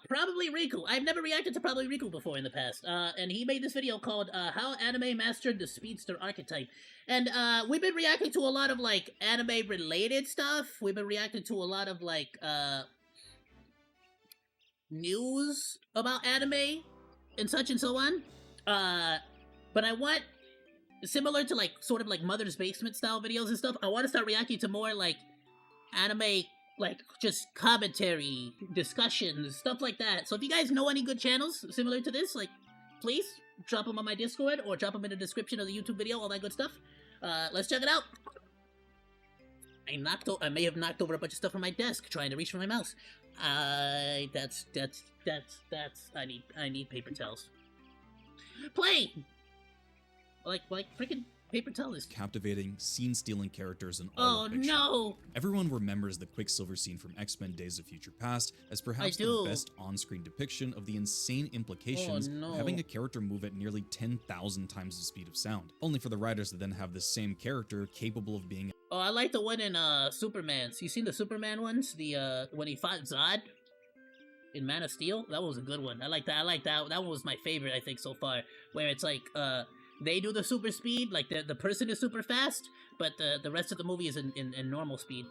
Probably Riku. I've never reacted to probably Riku before in the past. And he made this video called How Anime Mastered the Speedster Archetype. And we've been reacting to a lot of like anime related stuff. We've been reacting to a lot of like news about anime and such and so on. But I want, similar to like sort of like Mother's Basement style videos and stuff, I want to start reacting to more like anime, like just commentary, discussions, stuff like that. So if you guys know any good channels similar to this, like please drop them on my Discord or drop them in the description of the YouTube video, all that good stuff. Let's check it out. I may have knocked over a bunch of stuff on my desk trying to reach for my mouse. That's I need paper towels. Play! Like freaking paper towels. Captivating, scene-stealing characters in all of fiction. No! Everyone remembers the Quicksilver scene from X-Men Days of Future Past as perhaps the best on-screen depiction of the insane implications of having a character move at nearly 10,000 times the speed of sound, only for the writers to then have the same character capable of being... Oh, I like the one in Superman's. You seen the Superman ones? The when he fought Zod in Man of Steel? That was a good one. I like that. That one was my favorite, I think, so far. Where it's like they do the super speed, like the person is super fast, but the rest of the movie is in normal speed.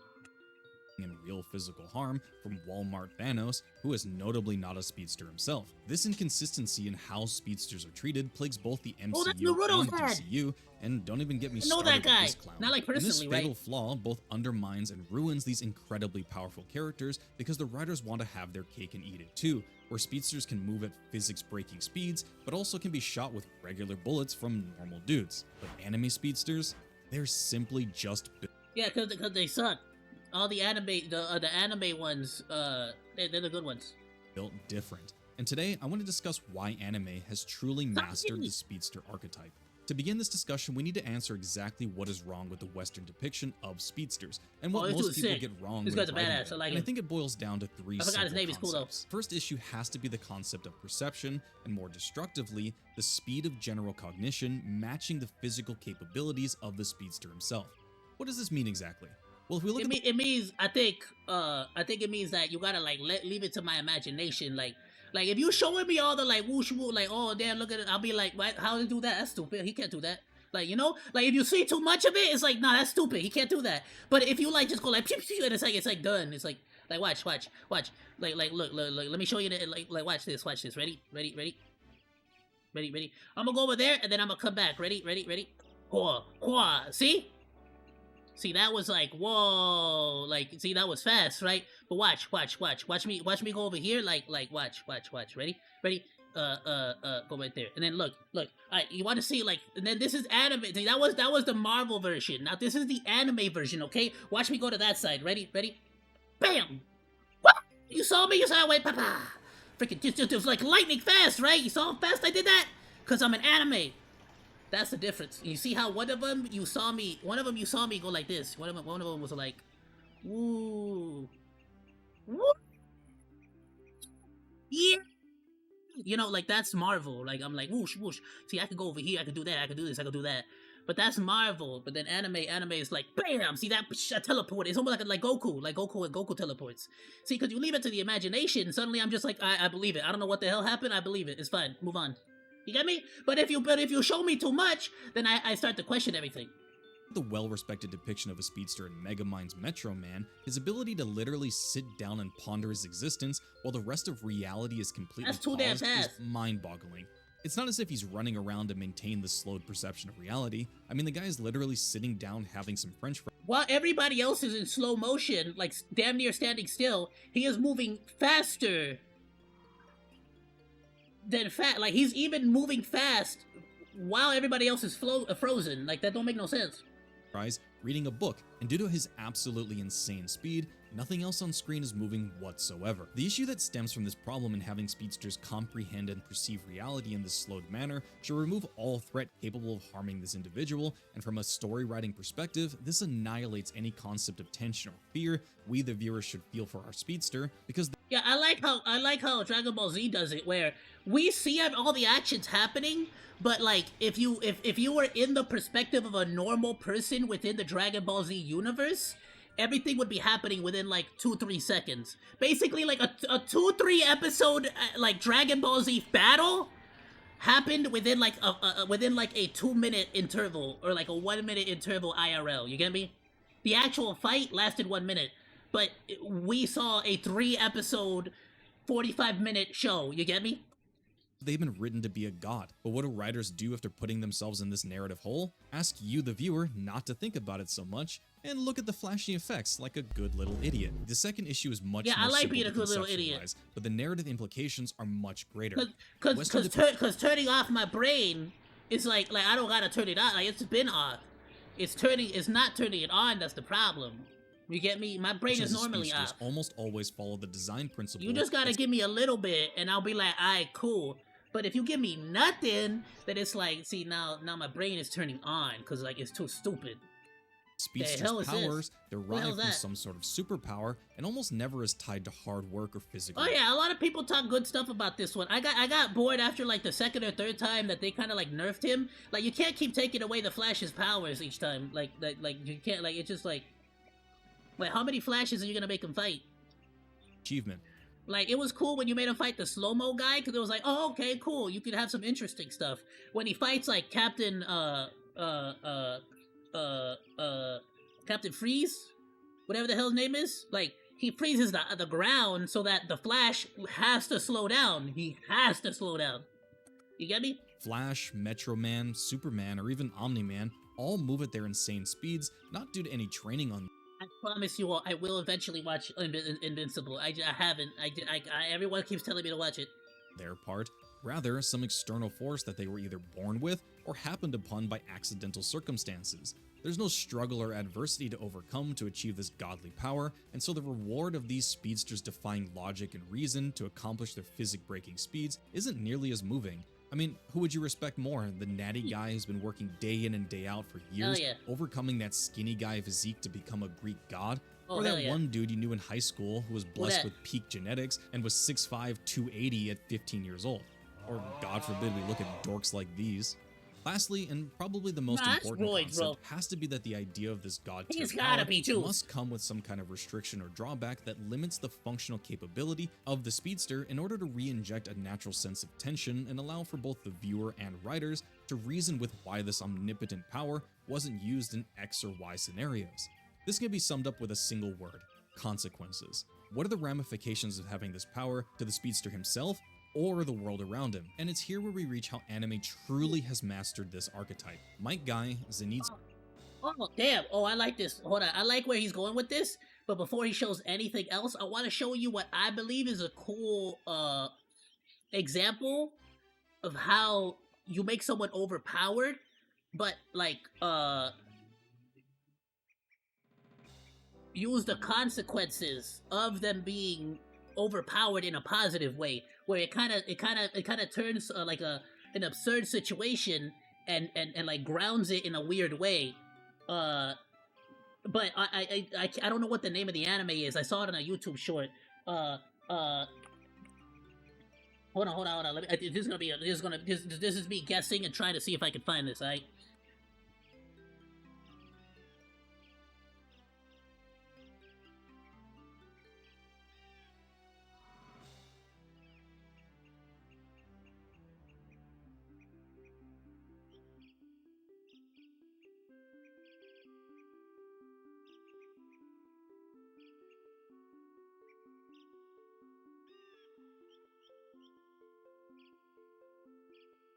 In real physical harm from Walmart Thanos, who is notably not a speedster himself. This inconsistency in how speedsters are treated plagues both the MCU and DCU, and don't even get me started with this clown. Not like personally, and this fatal flaw both undermines and ruins these incredibly powerful characters because the writers want to have their cake and eat it too, where speedsters can move at physics-breaking speeds, but also can be shot with regular bullets from normal dudes. But anime speedsters, they're simply just... Yeah, because they suck. All the anime ones, they're the good ones. Built different. And today, I want to discuss why anime has truly mastered the speedster archetype. To begin this discussion, we need to answer exactly what is wrong with the Western depiction of speedsters, and what most people get wrong with writing it. And I think it boils down to three simple concepts. First issue has to be the concept of perception, and more destructively, the speed of general cognition matching the physical capabilities of the speedster himself. What does this mean exactly? Well, if we look it means, I think it means that you gotta like leave it to my imagination. Like if you showing me all the like whoosh whoo, like, oh damn, look at it, I'll be like, what? How did he do that? That's stupid. He can't do that. Like, you know, like if you see too much of it, it's like, nah, that's stupid. He can't do that. But if you like just go like pew, pew, and it's like done. It's like watch. Like look. Let me show you the like watch this. Ready. I'm gonna go over there and then I'm gonna come back. Ready. Hua. See, that was like, whoa, like, see, that was fast, right? But watch me go over here, like, watch, ready, go right there, and then look, alright, you want to see, like, and then this is anime, see, that was the Marvel version, now this is the anime version, okay? Watch me go to that side, ready, bam! What? You saw me, wait, papa! Freaking, just like lightning fast, right? You saw how fast I did that? Because I'm an anime. That's the difference. You see how one of them you saw me go like this. One of them was like, woo, yeah. You know, like that's Marvel. Like I'm like whoosh. See, I could go over here. I could do that. I could do this. I could do that. But that's Marvel. But then anime is like bam. See that teleport? It's almost like Goku. Like Goku teleports. See, because you leave it to the imagination. Suddenly I'm just like I believe it. I don't know what the hell happened. I believe it. It's fine. Move on. You get me? But if you show me too much, then I start to question everything. The well-respected depiction of a speedster in Megamind's Metro Man, his ability to literally sit down and ponder his existence while the rest of reality is completely paused is mind-boggling. It's not as if he's running around to maintain the slowed perception of reality. I mean, the guy is literally sitting down having some french fries. While everybody else is in slow motion, like damn near standing still, he is moving faster than like he's even moving fast while everybody else is frozen. Like that don't make no sense. Reading a book, and due to his absolutely insane speed, nothing else on screen is moving whatsoever. The issue that stems from this problem in having speedsters comprehend and perceive reality in this slowed manner should remove all threat capable of harming this individual, and from a story writing perspective, this annihilates any concept of tension or fear we the viewers should feel for our speedster, because yeah, I like how Dragon Ball Z does it, where we see all the actions happening, but like if you were in the perspective of a normal person within the Dragon Ball Z universe, everything would be happening within like 2-3 seconds. Basically, like a 2-3 episode like Dragon Ball Z battle happened within like a 2-minute interval or like a 1-minute interval IRL. You get me? The actual fight lasted 1 minute, but we saw a 3-episode, 45-minute show. You get me? They've been written to be a god, but what do writers do after putting themselves in this narrative hole? Ask you, the viewer, not to think about it so much, and look at the flashy effects like a good little idiot. The second issue is much more I like simple being a to good little idiot, conceptualize, but the narrative implications are much greater. Cause turning off my brain is like I don't gotta turn it on. Like, it's been off. It's not turning it on. That's the problem. You get me? My brain is normally off. Almost always follow the design principle. You just gotta give me a little bit, and I'll be like, alright, cool. But if you give me nothing, then it's like, see, now my brain is turning on, because, like, it's too stupid. Speedsters' powers derive from some sort of superpower, and almost never is tied to hard work or physical. Oh yeah, a lot of people talk good stuff about this one. I got bored after, like, the second or third time that they kind of, like, nerfed him. Like, you can't keep taking away the Flash's powers each time. Like, you can't, like, it's just, like, how many Flashes are you gonna make him fight? Achievement. Like, it was cool when you made him fight the slow-mo guy, because it was like, oh, okay, cool, you could have some interesting stuff. When he fights, like, Captain Freeze? Whatever the hell his name is? Like, he freezes the ground so that the Flash has to slow down. He has to slow down. You get me? Flash, Metro Man, Superman, or even Omni-Man all move at their insane speeds, not due to any training on. I promise you all, I will eventually watch Invincible. I haven't. Everyone keeps telling me to watch it. Their part, rather some external force that they were either born with or happened upon by accidental circumstances. There's no struggle or adversity to overcome to achieve this godly power, and so the reward of these speedsters defying logic and reason to accomplish their physic-breaking speeds isn't nearly as moving. I mean, who would you respect more? The natty guy who's been working day in and day out for years, overcoming that skinny guy physique to become a Greek god? Or that one dude you knew in high school who was blessed with peak genetics and was 6'5", 280 at 15 years old? Or, God forbid, we look at dorks like these. Lastly, and probably the most important concept, has to be that the idea of this god tier power must come with some kind of restriction or drawback that limits the functional capability of the speedster in order to re-inject a natural sense of tension and allow for both the viewer and writers to reason with why this omnipotent power wasn't used in X or Y scenarios. This can be summed up with a single word: consequences. What are the ramifications of having this power to the speedster himself or the world around him? And it's here where we reach how anime truly has mastered this archetype. Might Guy, Zenith's... Oh, damn. Oh, I like this. Hold on. I like where he's going with this, but before he shows anything else, I want to show you what I believe is a cool example of how you make someone overpowered, but, like, use the consequences of them being overpowered in a positive way, where it kind of turns like an absurd situation and like grounds it in a weird way. But I don't know what the name of the anime is. I saw it on a YouTube short. Hold on. This is me guessing and trying to see if I can find this. Right.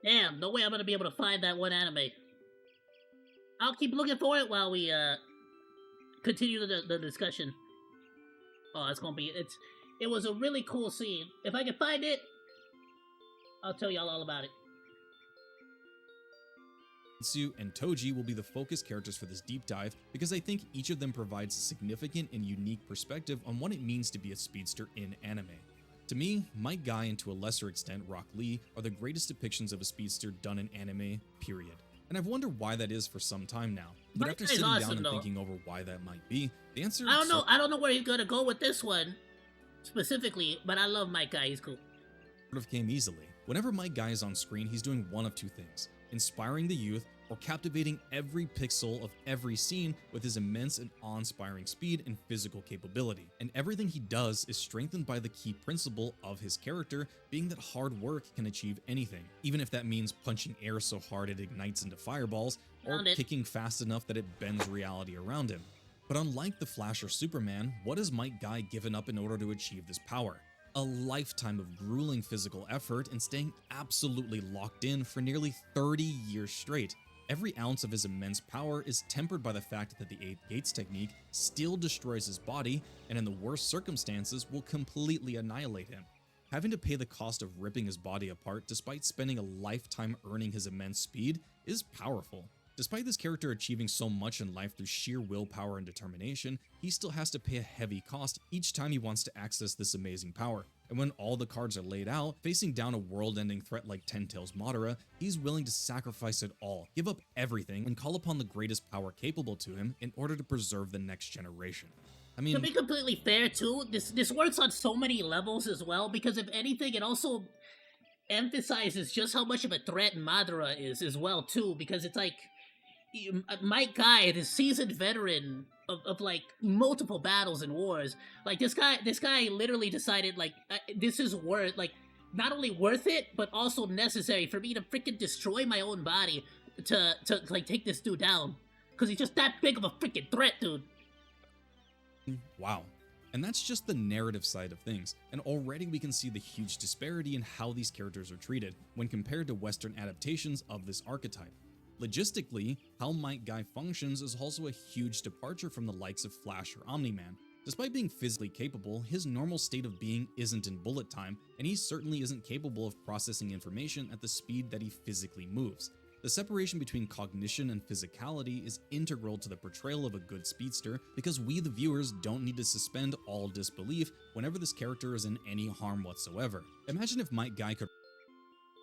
Damn, no way I'm gonna be able to find that one anime. I'll keep looking for it while we continue the discussion. Oh, it's gonna be it was a really cool scene. If I can find it, I'll tell y'all all about it. Zenitsu and Toji will be the focus characters for this deep dive because I think each of them provides a significant and unique perspective on what it means to be a speedster in anime. To me, Might Guy and to a lesser extent Rock Lee are the greatest depictions of a speedster done in anime, period. And I've wondered why that is for some time now. But after sitting down and thinking over why that might be, the answer I don't know where he's gonna go with this one specifically, but I love Might Guy, he's cool. Sort of came easily. Whenever Might Guy is on screen, he's doing one of two things: inspiring the youth or captivating every pixel of every scene with his immense and awe-inspiring speed and physical capability. And everything he does is strengthened by the key principle of his character being that hard work can achieve anything, even if that means punching air so hard it ignites into fireballs, or kicking fast enough that it bends reality around him. But unlike the Flash or Superman, what has Might Guy given up in order to achieve this power? A lifetime of grueling physical effort and staying absolutely locked in for nearly 30 years straight. Every ounce of his immense power is tempered by the fact that the 8 Gates technique still destroys his body and in the worst circumstances will completely annihilate him. Having to pay the cost of ripping his body apart despite spending a lifetime earning his immense speed is powerful. Despite this character achieving so much in life through sheer willpower and determination, he still has to pay a heavy cost each time he wants to access this amazing power. And when all the cards are laid out, facing down a world-ending threat like Ten Tails Madara, he's willing to sacrifice it all, give up everything, and call upon the greatest power capable to him in order to preserve the next generation. I mean, to be completely fair too, this works on so many levels as well, because if anything, it also emphasizes just how much of a threat Madara is as well too, because it's like, Might Guy, this seasoned veteran of like multiple battles and wars, like this guy literally decided like this is worth, like, not only worth it but also necessary for me to freaking destroy my own body to like take this dude down, because he's just that big of a freaking threat, dude. Wow. And that's just the narrative side of things, and already we can see the huge disparity in how these characters are treated when compared to Western adaptations of this archetype. Logistically, how Might Guy functions is also a huge departure from the likes of Flash or Omni-Man. Despite being physically capable, his normal state of being isn't in bullet time, and he certainly isn't capable of processing information at the speed that he physically moves. The separation between cognition and physicality is integral to the portrayal of a good speedster, because we the viewers don't need to suspend all disbelief whenever this character is in any harm whatsoever. Imagine if Might Guy could...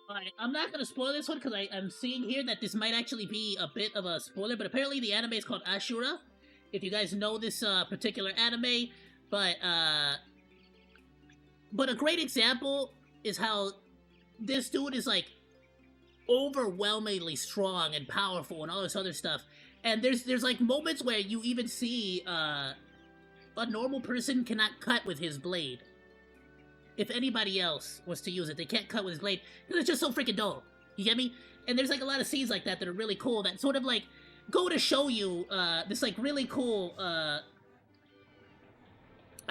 Alright, I'm not gonna spoil this one because I'm seeing here that this might actually be a bit of a spoiler, but apparently the anime is called Ashura, if you guys know this particular anime, but a great example is how this dude is like overwhelmingly strong and powerful and all this other stuff, and there's like moments where you even see a normal person cannot cut with his blade. If anybody else was to use it, they can't cut with his blade because it's just so freaking dull. You get me? And there's like a lot of scenes like that that are really cool that sort of like go to show you this like really cool I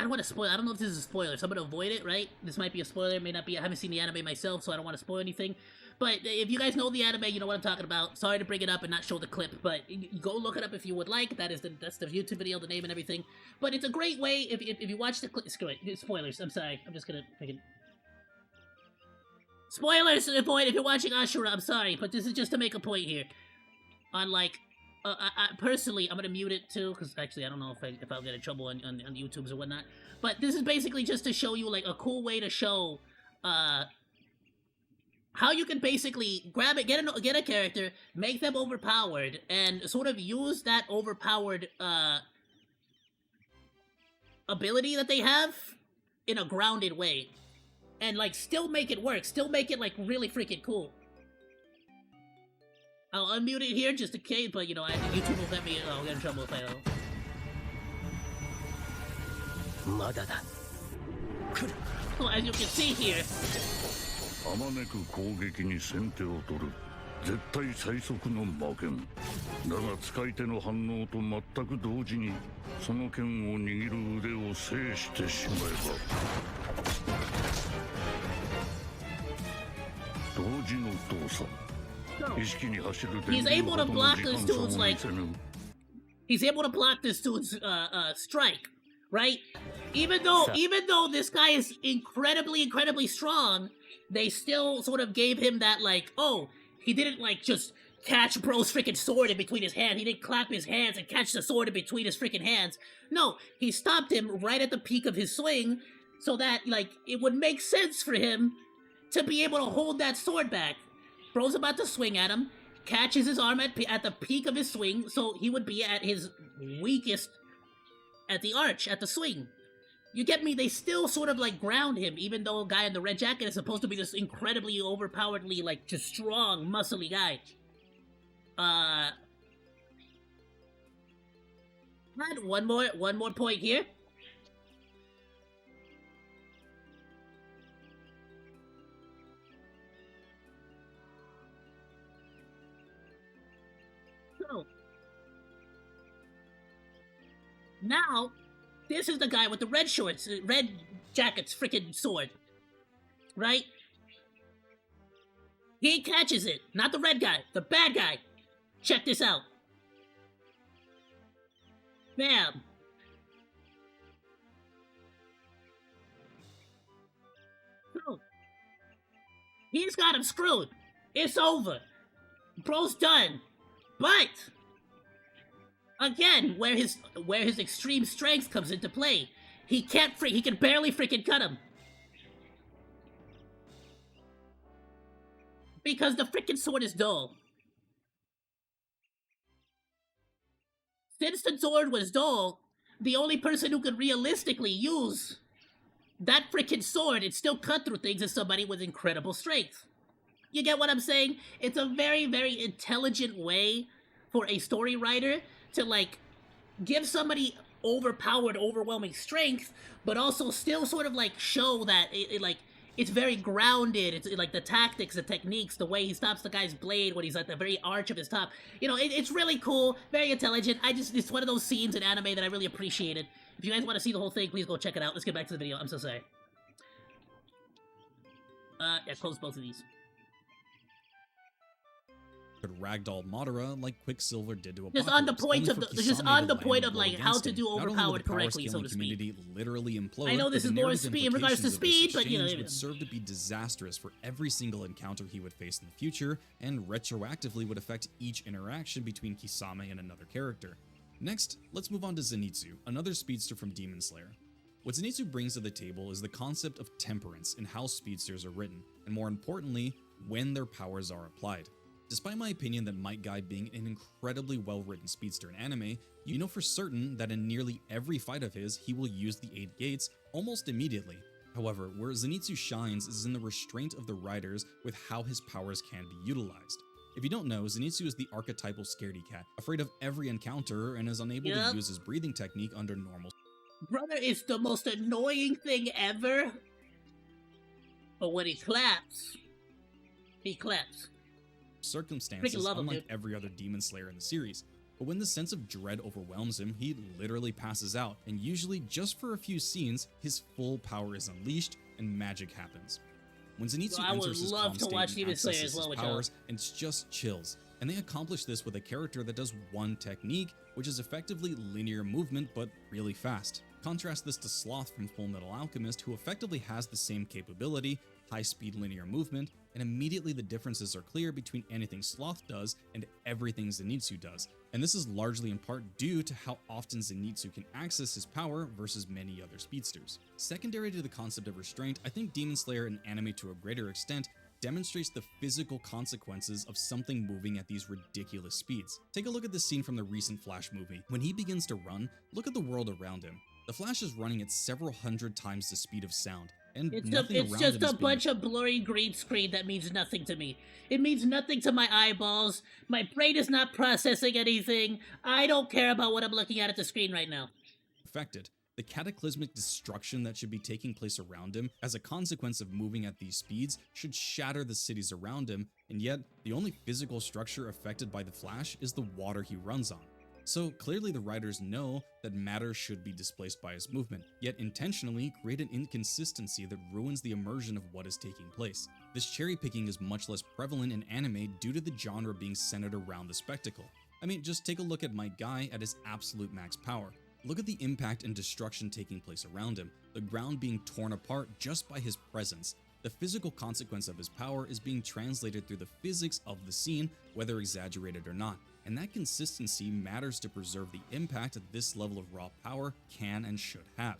don't want to spoil. I don't know if this is a spoiler, so I'm gonna avoid it, right? This might be a spoiler, it may not be. I haven't seen the anime myself, so I don't want to spoil anything. But if you guys know the anime, you know what I'm talking about. Sorry to bring it up and not show the clip, but go look it up if you would like. That's the YouTube video, the name and everything. But it's a great way if you watch the clip. Screw it, spoilers. I'm sorry. I'm just gonna freaking spoilers to the point. If you're watching Ashura, I'm sorry, but this is just to make a point here. On like, I personally, I'm gonna mute it too, because actually I don't know if I'll get in trouble on YouTubes or whatnot. But this is basically just to show you like a cool way to show how you can basically grab it, get a character, make them overpowered, and sort of use that overpowered ability that they have in a grounded way, and like still make it work, still make it like really freaking cool. I'll unmute it here just in case, but you know, YouTube will let me. I'll get in trouble if I don't. So as you can see here. あまねく攻撃に先手を取る絶対最速の魔剣だが使い手の反応と全く同時にその剣を握る腕を制してしまえば同時の動作意識に走る電流ほどの時間差を見せぬ He's able to block this dude's strike, right? Even though this guy is incredibly strong, they still sort of gave him that, like, oh, he didn't, like, just catch bro's freaking sword in between his hands. He didn't clap his hands and catch the sword in between his freaking hands. No, he stopped him right at the peak of his swing so that, like, it would make sense for him to be able to hold that sword back. Bro's about to swing at him, catches his arm at the peak of his swing, so he would be at his weakest at the arch, at the swing. You get me? They still sort of, like, ground him, even though a guy in the red jacket is supposed to be this incredibly overpoweredly, like, just strong, muscly guy. Add one more point here. So now, this is the guy with the red shorts, red jackets, freaking sword, right? He catches it, not the red guy, the bad guy. Check this out. Bam. So, he's got him screwed. It's over. Bro's done. But again, where his extreme strength comes into play, he can barely freaking cut him. Because the freaking sword is dull. Since the sword was dull, the only person who could realistically use that freaking sword and still cut through things is somebody with incredible strength. You get what I'm saying? It's a very, very intelligent way for a story writer to, like, give somebody overpowered, overwhelming strength, but also still sort of, like, show that it's very grounded. It's like the tactics, the techniques, the way he stops the guy's blade when he's at the very arch of his top. You know, it's really cool, very intelligent. It's one of those scenes in anime that I really appreciated. If you guys want to see the whole thing, please go check it out. Let's get back to the video. I'm so sorry. Yeah, close both of these. Could ragdoll Madara like Quicksilver did to Just on the Apocalypse, point of like how to do overpowered correctly, so to speak. Literally implode, I know this is more speed in regards to speed, but you know, would serve to be disastrous for every single encounter he would face in the future, and retroactively would affect each interaction between Kisame and another character. Next, let's move on to Zenitsu, another speedster from Demon Slayer. What Zenitsu brings to the table is the concept of temperance in how speedsters are written, and more importantly, when their powers are applied. Despite my opinion that Might Guy being an incredibly well-written speedster in anime, you know for certain that in nearly every fight of his, he will use the 8 gates almost immediately. However, where Zenitsu shines is in the restraint of the writers with how his powers can be utilized. If you don't know, Zenitsu is the archetypal scaredy cat, afraid of every encounter and is unable to use his breathing technique under normal. Brother is the most annoying thing ever, but when he claps, circumstances, unlike every other Demon Slayer in the series. But when the sense of dread overwhelms him, he literally passes out, and usually just for a few scenes, his full power is unleashed and magic happens. When Zenitsu enters his calm state and accesses his powers, it's just chills. And they accomplish this with a character that does one technique, which is effectively linear movement but really fast. Contrast this to Sloth from Fullmetal Alchemist, who effectively has the same capability, high-speed linear movement, and immediately the differences are clear between anything Sloth does and everything Zenitsu does. And this is largely in part due to how often Zenitsu can access his power versus many other speedsters. Secondary to the concept of restraint, I think Demon Slayer in anime to a greater extent demonstrates the physical consequences of something moving at these ridiculous speeds. Take a look at this scene from the recent Flash movie. When he begins to run, look at the world around him. The Flash is running at several hundred times the speed of sound, and it's just a bunch of blurry green screen that means nothing to me. It means nothing to my eyeballs. My brain is not processing anything. I don't care about what I'm looking at the screen right now. Affected. The cataclysmic destruction that should be taking place around him as a consequence of moving at these speeds should shatter the cities around him, and yet the only physical structure affected by the Flash is the water he runs on. So clearly the writers know that matter should be displaced by his movement, yet intentionally create an inconsistency that ruins the immersion of what is taking place. This cherry picking is much less prevalent in anime due to the genre being centered around the spectacle. I mean, just take a look at Might Guy at his absolute max power. Look at the impact and destruction taking place around him, the ground being torn apart just by his presence. The physical consequence of his power is being translated through the physics of the scene, whether exaggerated or not. And that consistency matters to preserve the impact that this level of raw power can and should have.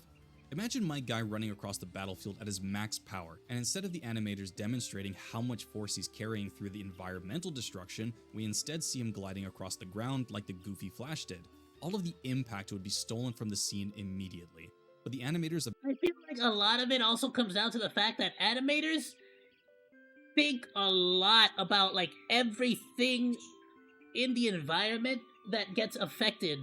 Imagine Might Guy running across the battlefield at his max power, and instead of the animators demonstrating how much force he's carrying through the environmental destruction, we instead see him gliding across the ground like the goofy Flash did. All of the impact would be stolen from the scene immediately. But the animators... I feel like a lot of it also comes down to the fact that animators think a lot about, like, everything in the environment that gets affected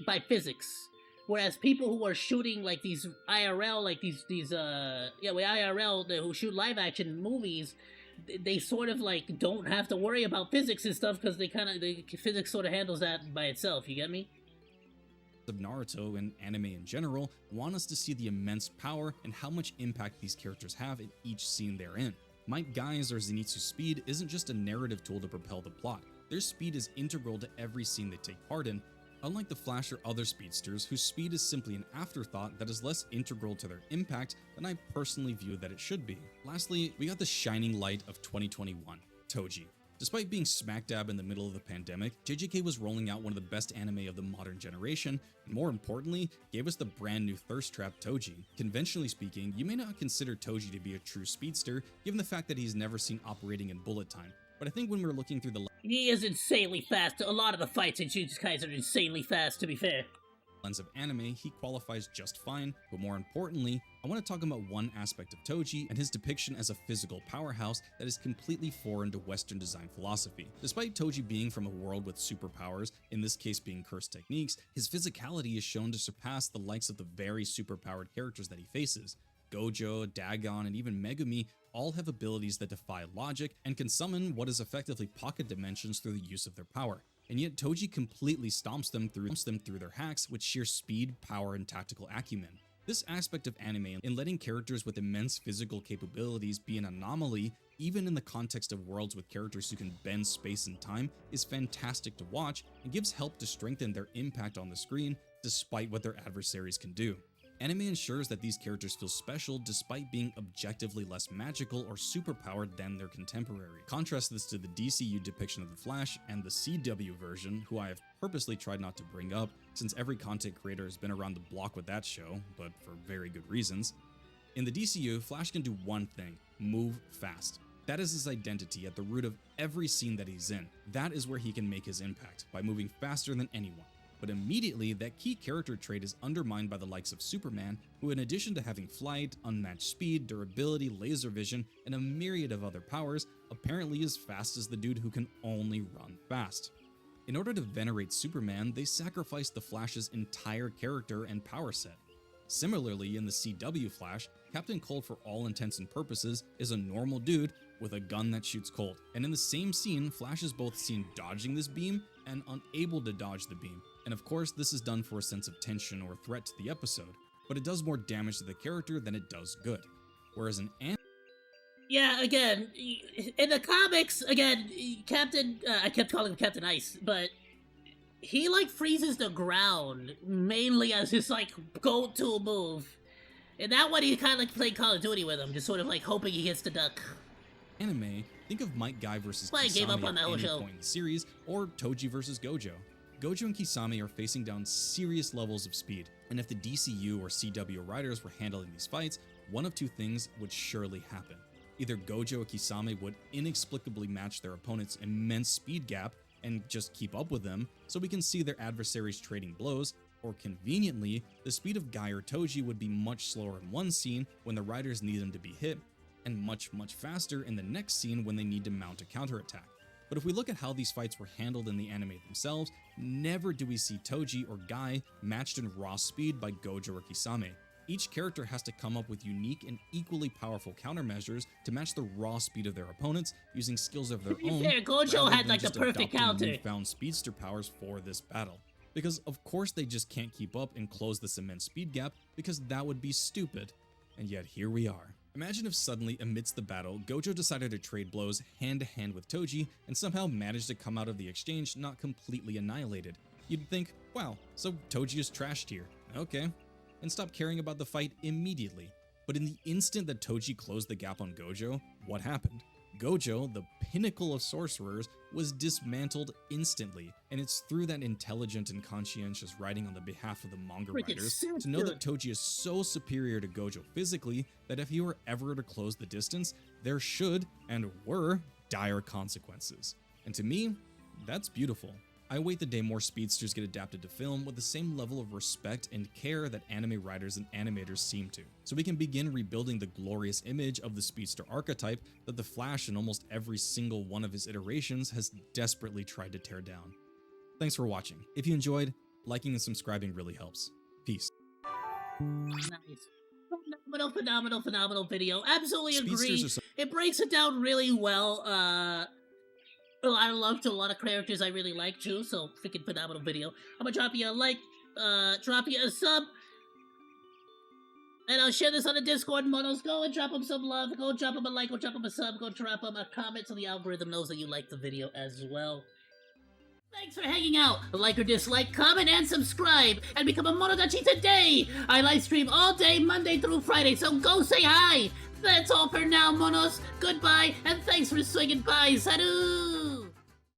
by physics. Whereas people who are shooting like these IRL, like IRL who shoot live action movies, they sort of like don't have to worry about physics and stuff because the physics sort of handles that by itself. You get me? Of Naruto and anime in general want us to see the immense power and how much impact these characters have in each scene they're in. Might Guy's or Zenitsu's speed isn't just a narrative tool to propel the plot. Their speed is integral to every scene they take part in, unlike the Flash or other speedsters whose speed is simply an afterthought that is less integral to their impact than I personally view that it should be. Lastly, we got the shining light of 2021, Toji. Despite being smack dab in the middle of the pandemic, JJK was rolling out one of the best anime of the modern generation, and more importantly, gave us the brand new thirst trap Toji. Conventionally speaking, you may not consider Toji to be a true speedster, given the fact that he's never seen operating in bullet time. But I think when we're looking through the he is insanely fast. A lot of the fights in Jujutsu Kaisen are insanely fast, to be fair. lens of anime, he qualifies just fine, but more importantly, I want to talk about one aspect of Toji and his depiction as a physical powerhouse that is completely foreign to Western design philosophy. Despite Toji being from a world with superpowers, in this case being cursed techniques, his physicality is shown to surpass the likes of the very superpowered characters that he faces. Gojo, Dagon, and even Megumi all have abilities that defy logic and can summon what is effectively pocket dimensions through the use of their power. And yet Toji completely stomps them through their hacks with sheer speed, power, and tactical acumen. This aspect of anime, in letting characters with immense physical capabilities be an anomaly, even in the context of worlds with characters who can bend space and time, is fantastic to watch and gives help to strengthen their impact on the screen despite what their adversaries can do. Anime ensures that these characters feel special despite being objectively less magical or superpowered than their contemporary. Contrast this to the DCU depiction of the Flash and the CW version, who I have purposely tried not to bring up since every content creator has been around the block with that show, but for very good reasons. In the DCU, Flash can do one thing: move fast. That is his identity at the root of every scene that he's in. That is where he can make his impact, by moving faster than anyone. But immediately, that key character trait is undermined by the likes of Superman, who in addition to having flight, unmatched speed, durability, laser vision, and a myriad of other powers, apparently is fast as the dude who can only run fast. In order to venerate Superman, they sacrificed the Flash's entire character and power set. Similarly, in the CW Flash, Captain Cold for all intents and purposes is a normal dude with a gun that shoots cold, and in the same scene, Flash is both seen dodging this beam and unable to dodge the beam. And of course, this is done for a sense of tension or threat to the episode, but it does more damage to the character than it does good. Whereas in yeah, again, in the comics, again, Captain, I kept calling him Captain Ice, but he, like, freezes the ground, mainly as his, like, go-to move. And that one, he kind of, like, played Call of Duty with him, just sort of, like, hoping he gets the duck. Anime, think of Might Guy versus Well, I gave up Kisame on that at whole any show. point in the series, or Toji versus Gojo. Gojo and Kisame are facing down serious levels of speed, and if the DCU or CW writers were handling these fights, one of two things would surely happen. Either Gojo or Kisame would inexplicably match their opponent's immense speed gap and just keep up with them, so we can see their adversaries trading blows, or conveniently, the speed of Guy or Toji would be much slower in one scene when the riders need them to be hit, and much faster in the next scene when they need to mount a counterattack. But if we look at how these fights were handled in the anime themselves, never do we see Toji or Guy matched in raw speed by Gojo or Kisame. Each character has to come up with unique and equally powerful countermeasures to match the raw speed of their opponents using skills of their own. Fair, Gojo rather had than like the just perfect adopting counter. newfound speedster powers for this battle. Because of course they just can't keep up and close this immense speed gap, because that would be stupid. And yet here we are. Imagine if suddenly, amidst the battle, Gojo decided to trade blows hand-to-hand with Toji and somehow managed to come out of the exchange not completely annihilated. You'd think, wow, so Toji is trashed here. Okay. And stop caring about the fight immediately. But in the instant that Toji closed the gap on Gojo, what happened? Gojo, the pinnacle of sorcerers, was dismantled instantly, and it's through that intelligent and conscientious writing on the behalf of the manga writers to know that Toji is so superior to Gojo physically that if he were ever to close the distance, there should and were dire consequences. And to me, that's beautiful. I await the day more Speedsters get adapted to film with the same level of respect and care that anime writers and animators seem to, so we can begin rebuilding the glorious image of the Speedster archetype that the Flash in almost every single one of his iterations has desperately tried to tear down. Thanks for watching. If you enjoyed, liking and subscribing really helps. Peace. Nice. Phenomenal video. Absolutely agree. Speedsters are It breaks it down really well. A lot of love to a lot of characters I really like too, so freaking phenomenal video. I'm gonna drop you a like, drop you a sub, and I'll share this on the Discord. Monos, go and drop them some love. Go drop them a like, go drop them a sub, go drop them a comment so the algorithm knows that you like the video as well. Thanks for hanging out. Like or dislike, comment, and subscribe, and become a Monodachi today! I live stream all day, Monday through Friday, so go say hi! That's all for now, Monos. Goodbye, and thanks for swinging by. Salut!